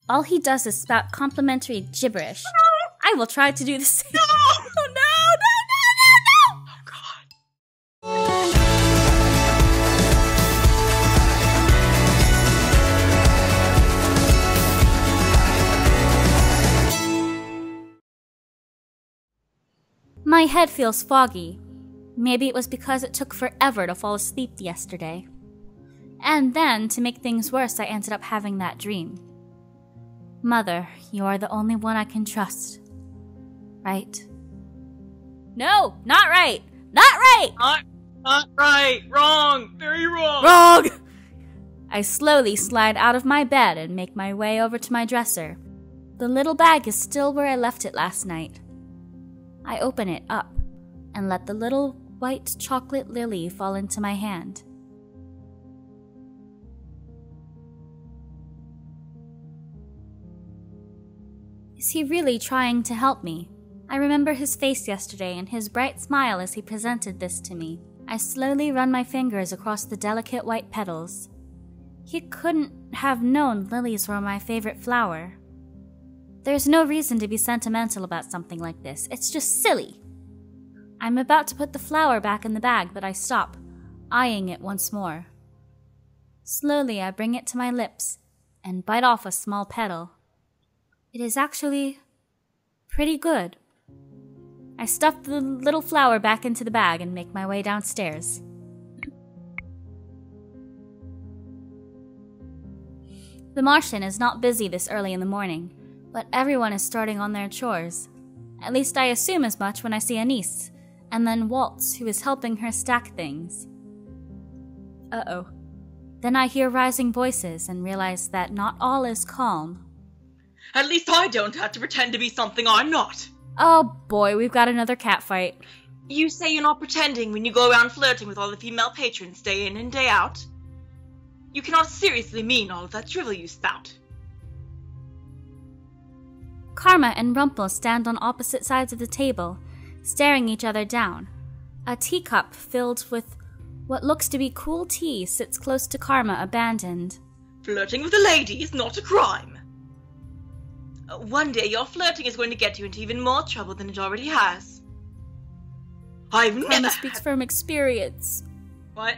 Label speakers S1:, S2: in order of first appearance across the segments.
S1: All he does is spout complimentary gibberish. I will try to do the same.
S2: No!
S1: Oh, no, no, no, no, no!
S2: Oh, God.
S1: My head feels foggy. Maybe it was because it took forever to fall asleep yesterday. And then, to make things worse, I ended up having that dream. Mother, you are the only one I can trust. Right? No, not right! Not right!
S2: Not right! Wrong! Very wrong!
S1: Wrong! I slowly slide out of my bed and make my way over to my dresser. The little bag is still where I left it last night. I open it up and let the little white chocolate lily fall into my hand. Is he really trying to help me? I remember his face yesterday and his bright smile as he presented this to me. I slowly run my fingers across the delicate white petals. He couldn't have known lilies were my favorite flower. There's no reason to be sentimental about something like this. It's just silly. I'm about to put the flower back in the bag, but I stop, eyeing it once more. Slowly, I bring it to my lips and bite off a small petal. It is actually pretty good. I stuff the little flower back into the bag and make my way downstairs. The Martian is not busy this early in the morning, but everyone is starting on their chores. At least I assume as much when I see Anise, and then Waltz, who is helping her stack things. Uh-oh. Then I hear rising voices and realize that not all is calm.
S2: At least I don't have to pretend to be something I'm not.
S1: Oh boy, we've got another catfight.
S2: You say you're not pretending when you go around flirting with all the female patrons day in and day out? You cannot seriously mean all of that drivel you spout.
S1: Karma and Rumpel stand on opposite sides of the table, staring each other down. A teacup filled with what looks to be cool tea sits close to Karma, abandoned.
S2: Flirting with a lady is not a crime. One day your flirting is going to get you into even more trouble than it already has.
S1: Karma speaks from experience.
S2: What?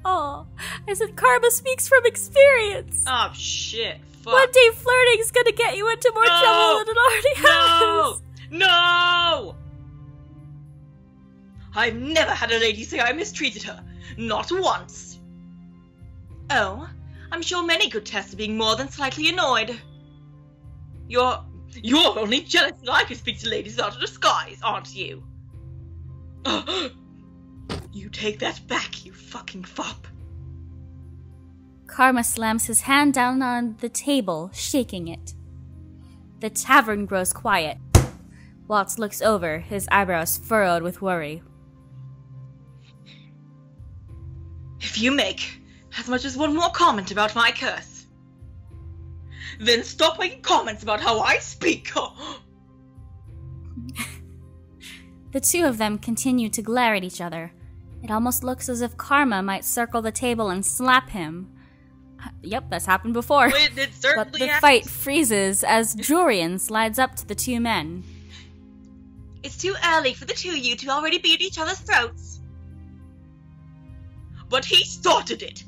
S1: Oh, I said Karma speaks from experience.
S2: Oh, shit. Fuck.
S1: One day flirting's gonna get you into more trouble than it already has.
S2: No! I've never had a lady say I mistreated her. Not once. Oh, I'm sure many could test to being more than slightly annoyed. You're only jealous that I can speak to ladies without a disguise, aren't you? You take that back, you fucking fop.
S1: Karma slams his hand down on the table, shaking it. The tavern grows quiet. Waltz looks over, his eyebrows furrowed with worry.
S2: If you make as much as one more comment about my curse, then stop making comments about how I speak.
S1: The two of them continue to glare at each other. It almost looks as if Karma might circle the table and slap him. Yep, that's happened before.
S2: It certainly
S1: but the
S2: has.
S1: fight freezes as Jurian slides up to the two men.
S2: It's too early for the two of you to already be at each other's throats. But he started it.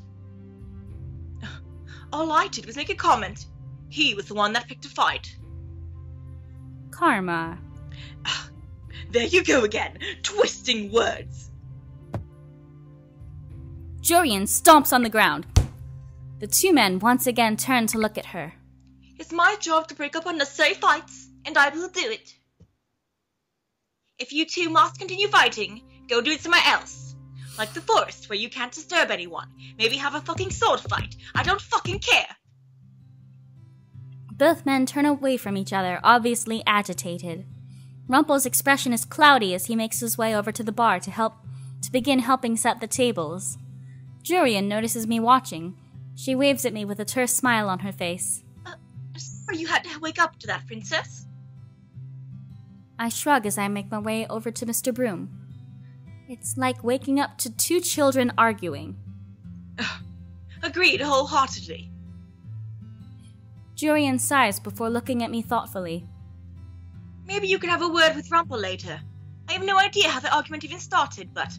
S2: All I did was make a comment. He was the one that picked a fight.
S1: Karma.
S2: There you go again, twisting words.
S1: Jurian stomps on the ground. The two men once again turn to look at her.
S2: It's my job to break up unnecessary fights, and I will do it. If you two must continue fighting, go do it somewhere else. Like the forest, where you can't disturb anyone. Maybe have a fucking sword fight. I don't fucking care.
S1: Both men turn away from each other, obviously agitated. Rumpel's expression is cloudy as he makes his way over to the bar to begin helping set the tables. Jurian notices me watching. She waves at me with a terse smile on her face.
S2: Sorry you had to wake up to that, princess.
S1: I shrug as I make my way over to Mr. Broom. It's like waking up to two children arguing.
S2: Agreed wholeheartedly.
S1: Jurian sighs before looking at me thoughtfully.
S2: Maybe you can have a word with Rumple later. I have no idea how the argument even started, but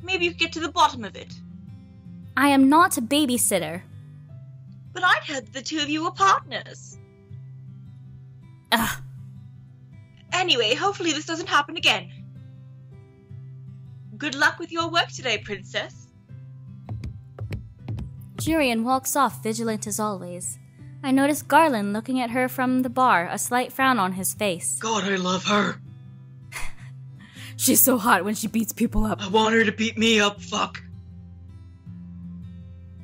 S2: maybe you could get to the bottom of it.
S1: I am not a babysitter.
S2: But I'd heard the two of you were partners.
S1: Ugh.
S2: Anyway, hopefully this doesn't happen again. Good luck with your work today, Princess.
S1: Jurian walks off, vigilant as always. I notice Garland looking at her from the bar, a slight frown on his face.
S3: God, I love her.
S1: She's so hot when she beats people up.
S3: I want her to beat me up, fuck.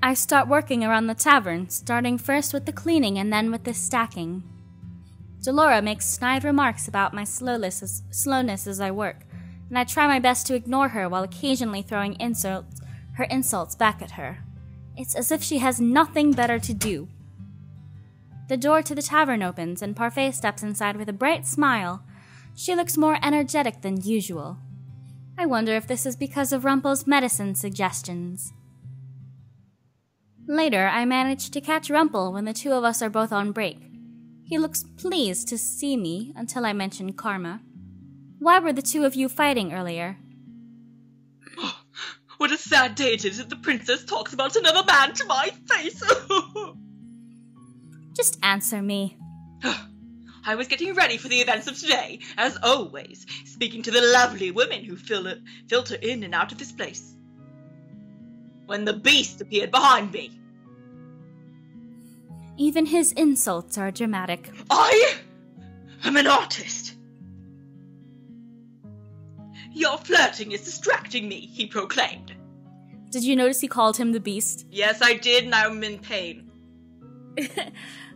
S1: I start working around the tavern, starting first with the cleaning and then with the stacking. Delora makes snide remarks about my slowness as I work, and I try my best to ignore her while occasionally throwing her insults back at her. It's as if she has nothing better to do. The door to the tavern opens, and Parfait steps inside with a bright smile. She looks more energetic than usual. I wonder if this is because of Rumple's medicine suggestions. Later, I manage to catch Rumple when the two of us are both on break. He looks pleased to see me until I mention Karma. Why were the two of you fighting earlier?
S3: What a sad day it is that the princess talks about another man to my face.
S1: Just answer me.
S3: I was getting ready for the events of today, as always, speaking to the lovely women who filter in and out of this place. When the beast appeared behind me.
S1: Even his insults are dramatic.
S3: I am an artist. Your flirting is distracting me, he proclaimed.
S1: Did you notice he called him the beast?
S3: Yes, I did, and I'm in pain.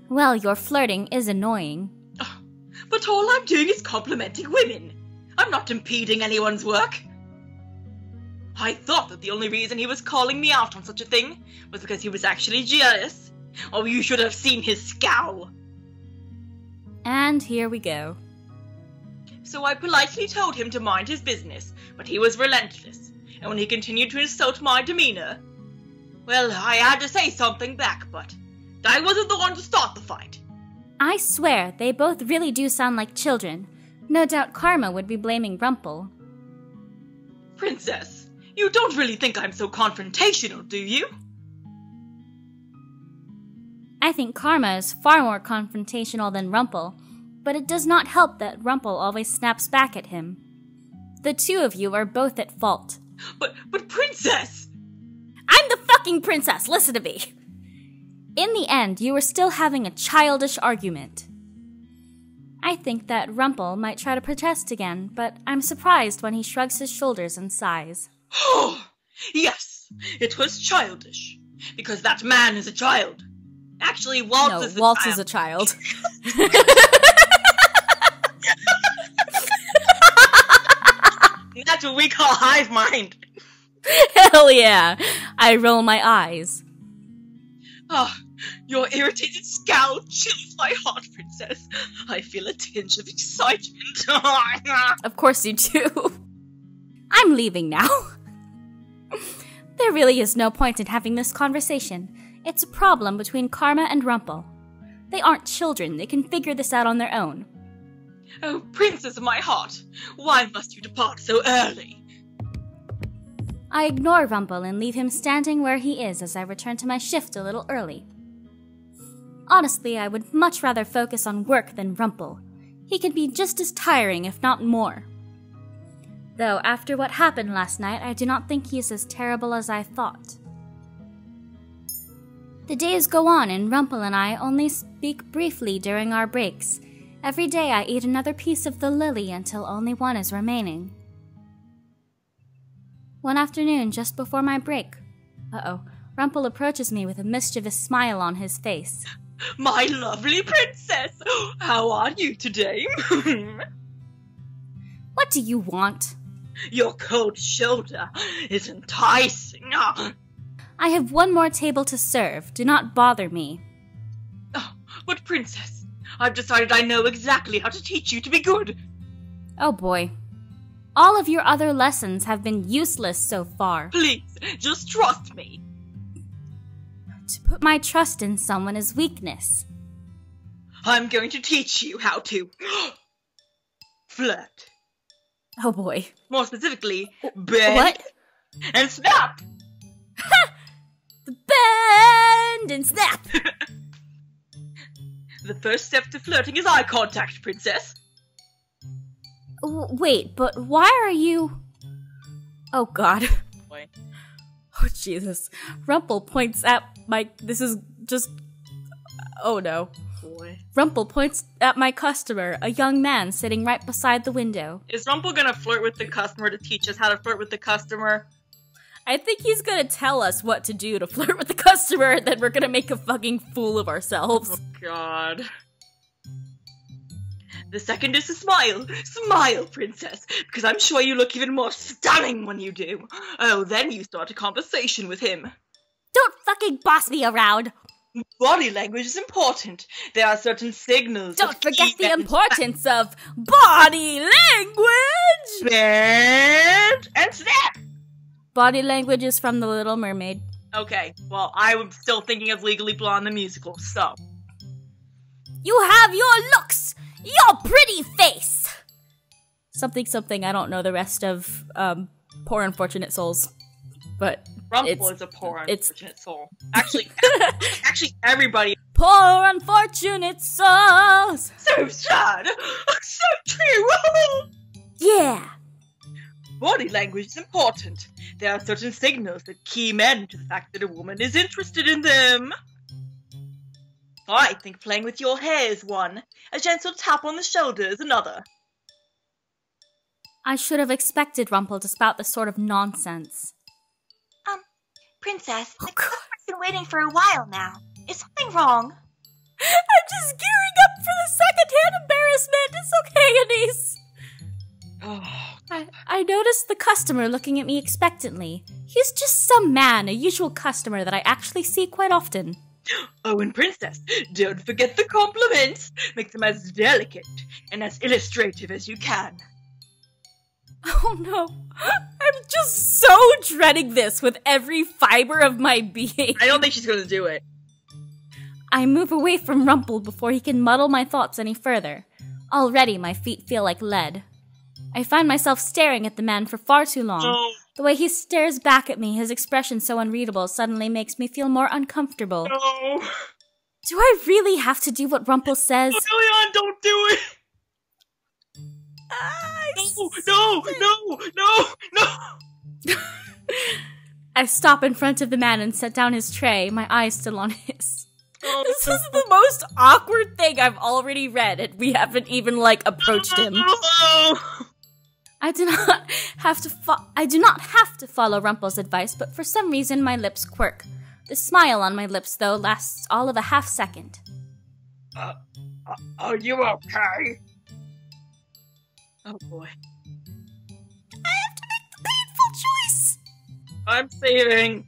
S1: Well, your flirting is annoying.
S3: But all I'm doing is complimenting women. I'm not impeding anyone's work. I thought that the only reason he was calling me out on such a thing was because he was actually jealous. Oh, you should have seen his scowl.
S1: And here we go.
S3: So I politely told him to mind his business, but he was relentless. And when he continued to insult my demeanor, well, I had to say something back, but I wasn't the one to start the fight.
S1: I swear, they both really do sound like children. No doubt Karma would be blaming Rumple.
S3: Princess, you don't really think I'm so confrontational, do you?
S1: I think Karma is far more confrontational than Rumple, but it does not help that Rumple always snaps back at him. The two of you are both at fault.
S3: But Princess!
S1: I'm the fucking princess, listen to me! In the end, you were still having a childish argument. I think that Rumple might try to protest again, but I'm surprised when he shrugs his shoulders and sighs.
S3: Oh, yes, it was childish, because that man is a child. Actually, Waltz is a child.
S1: Waltz is a child.
S3: That's what we call hive mind.
S1: Hell yeah! I roll my eyes.
S3: Oh, your irritated scowl chills my heart, Princess. I feel a tinge of excitement.
S1: Of course you do. I'm leaving now. There really is no point in having this conversation. It's a problem between Karma and Rumple. They aren't children, they can figure this out on their own.
S3: Oh, princess of my heart, why must you depart so early?
S1: I ignore Rumple and leave him standing where he is as I return to my shift a little early. Honestly, I would much rather focus on work than Rumple. He can be just as tiring, if not more. Though, after what happened last night, I do not think he is as terrible as I thought. The days go on, and Rumple and I only speak briefly during our breaks. Every day I eat another piece of the lily until only one is remaining. One afternoon, just before my break, Rumple approaches me with a mischievous smile on his face.
S3: My lovely princess, how are you today?
S1: What do you want?
S3: Your cold shoulder is enticing.
S1: I have one more table to serve. Do not bother me.
S3: Oh, but princess, I've decided I know exactly how to teach you to be good.
S1: Oh boy. All of your other lessons have been useless so far.
S3: Please, just trust me.
S1: To put my trust in someone is weakness.
S3: I'm going to teach you how to flirt.
S1: Oh boy.
S3: More specifically, bend
S1: What?
S3: and snap.
S1: Bend and snap!
S3: The first step to flirting is eye contact, princess.
S1: Wait, but why are you... Oh god.
S3: Boy.
S1: Oh Jesus. Rumple points at my... This is just... Oh no.
S3: Boy.
S1: Rumple points at my customer, a young man sitting right beside the window.
S3: Is Rumple gonna flirt with the customer to teach us how to flirt with the customer?
S1: I think he's gonna tell us what to do to flirt with the customer, and then we're gonna make a fucking fool of ourselves.
S3: Oh god. The second is to smile. Smile, princess, because I'm sure you look even more stunning when you do. Oh, then you start a conversation with him.
S1: Don't fucking boss me around!
S3: Body language is important. There are certain signals.
S1: Don't forget the importance of body language!
S3: Bend and snap.
S1: Body language is from The Little Mermaid.
S3: Okay, well, I'm still thinking of Legally Blonde the musical, so.
S1: You have your looks! Your pretty face! Something, something, I don't know the rest of, Poor Unfortunate Souls. But
S3: Rumple is a poor unfortunate soul. Actually, everybody.
S1: Poor Unfortunate Souls!
S3: So sad! So true!
S1: Yeah!
S3: Body language is important. There are certain signals that key men to the fact that a woman is interested in them. I think playing with your hair is one. A gentle tap on the shoulder is another.
S1: I should have expected Rumple to spout this sort of nonsense.
S2: Princess, the customer's been waiting for a while now. Is something wrong?
S1: I'm just gearing up for the second-hand embarrassment. It's okay, Anise. I noticed the customer looking at me expectantly. He's just some man, a usual customer that I actually see quite often.
S3: Oh, and princess, don't forget the compliments. Make them as delicate and as illustrative as you can.
S1: Oh no, I'm just so dreading this with every fiber of my being.
S3: I don't think she's gonna do it.
S1: I move away from Rumple before he can muddle my thoughts any further. Already my feet feel like lead. I find myself staring at the man for far too long.
S3: No.
S1: The way he stares back at me, his expression so unreadable, suddenly makes me feel more uncomfortable.
S3: No.
S1: Do I really have to do what Rumple says?
S3: Leon, don't do it! No!
S1: I stop in front of the man and set down his tray, my eyes still on his.
S3: Oh,
S1: This is the most awkward thing I've already read, and we haven't even, approached him. I do not have to follow Rumple's advice, but for some reason my lips quirk. The smile on my lips, though, lasts all of a half second.
S3: Are you okay? Oh boy.
S1: I have to make the painful choice!
S3: I'm saving.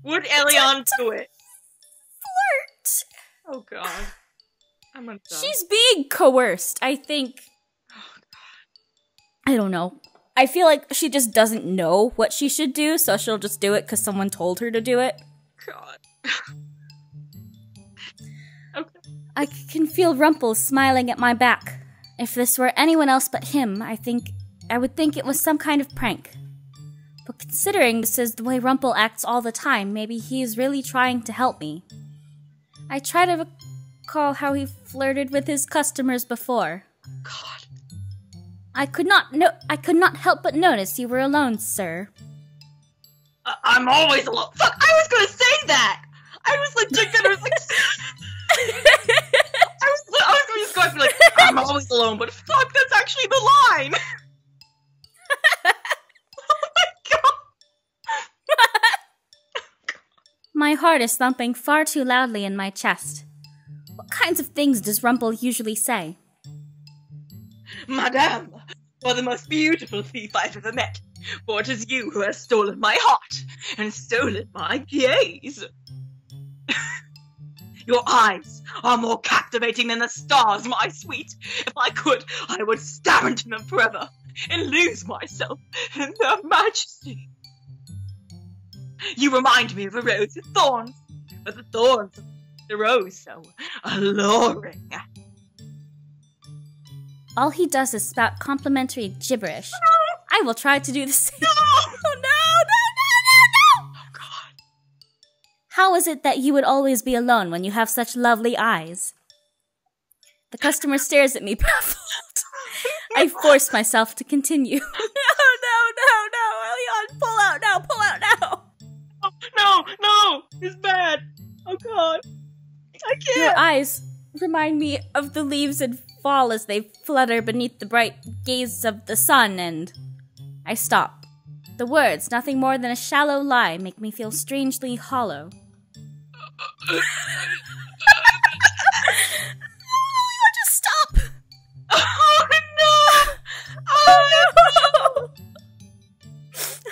S3: Would Elion do it?
S1: Flirt!
S3: Oh god. I'm gonna die.
S1: She's being coerced, I think.
S3: Oh god.
S1: I don't know. I feel like she just doesn't know what she should do, so she'll just do it because someone told her to do it.
S3: God. Okay.
S1: I can feel Rumple smiling at my back. If this were anyone else but him, I would think it was some kind of prank. But considering this is the way Rumple acts all the time, maybe he's really trying to help me. I try to recall how he flirted with his customers before.
S3: God.
S1: I could not help but notice you were alone, sir.
S3: I'm always alone. Fuck, I was gonna say that! I was gonna just go and be like, I'm always alone, but fuck, that's actually the line! Oh my god!
S1: My heart is thumping far too loudly in my chest. What kinds of things does Rumple usually say?
S3: Madame, you are the most beautiful thief I've ever met, for it is you who has stolen my heart, and stolen my gaze. Your eyes are more captivating than the stars, my sweet. If I could, I would stare into them forever, and lose myself in their majesty. You remind me of a rose with thorns, but the thorns of the rose so alluring.
S1: All he does is spout complimentary gibberish. I will try to do the same.
S3: No!
S1: Oh, no!
S3: Oh, God.
S1: How is it that you would always be alone when you have such lovely eyes? The customer stares at me baffled. I force myself to continue. No, Elion, pull out now.
S3: Oh, no, it's bad. Oh, God. I can't.
S1: Your eyes remind me of the leaves that fall as they flutter beneath the bright gaze of the sun, and I stop. The words, nothing more than a shallow lie, make me feel strangely hollow. Just stop!
S3: Oh, no! Oh, no!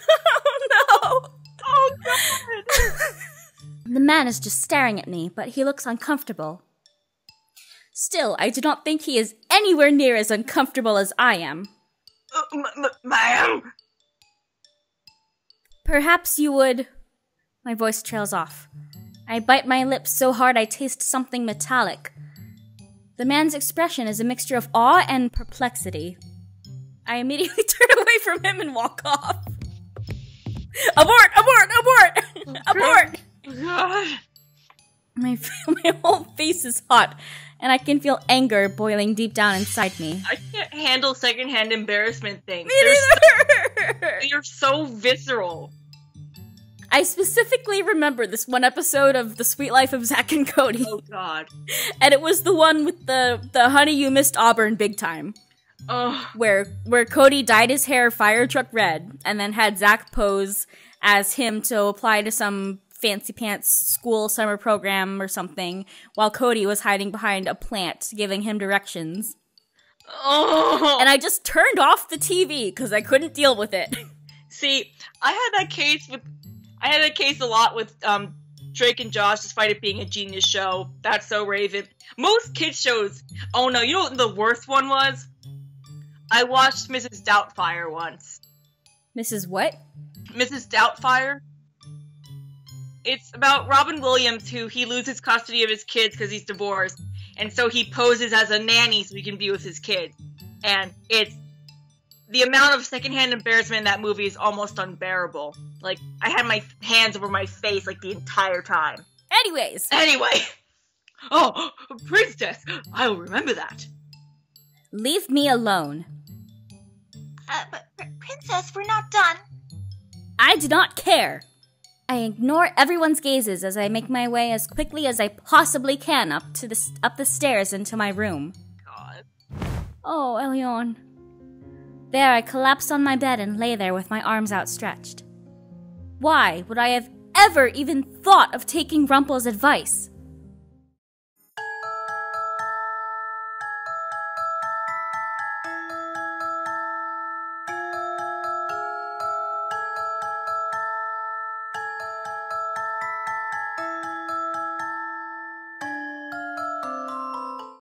S1: Oh, no!
S3: Oh, God!
S1: The man is just staring at me, but he looks uncomfortable. Still, I do not think he is anywhere near as uncomfortable as I am.
S3: Ma'am?
S1: Perhaps you would... My voice trails off. I bite my lips so hard I taste something metallic. The man's expression is a mixture of awe and perplexity. I immediately turn away from him and walk off. Abort! Abort!
S3: Oh, God.
S1: My whole face is hot, and I can feel anger boiling deep down inside me.
S3: I can't handle secondhand embarrassment things.
S1: Me neither!
S3: They're so visceral.
S1: I specifically remember this one episode of The Sweet Life of Zack and Cody.
S3: Oh, God.
S1: And it was the one with the Honey You Missed Auburn big time.
S3: Oh.
S1: Where Cody dyed his hair fire truck red, and then had Zack pose as him to apply to some fancy pants school summer program or something, while Cody was hiding behind a plant giving him directions.
S3: Oh.
S1: And I just turned off the TV because I couldn't deal with it.
S3: See, I had that case a lot with Drake and Josh, despite it being a genius show. That's so Raven. Most kids shows. Oh no, you know what the worst one was? I watched Mrs. Doubtfire once.
S1: Mrs. what?
S3: Mrs. Doubtfire. It's about Robin Williams, who he loses custody of his kids because he's divorced, and so he poses as a nanny so he can be with his kids. And it's the amount of secondhand embarrassment in that movie is almost unbearable. Like, I had my hands over my face like the entire time.
S1: Anyway.
S3: Oh, princess, I'll remember that.
S1: Leave me alone.
S2: But princess, we're not done.
S1: I do not care. I ignore everyone's gazes as I make my way as quickly as I possibly can up the stairs into my room.
S3: God.
S1: Oh, Elion. There, I collapse on my bed and lay there with my arms outstretched. Why would I have ever even thought of taking Rumpel's advice?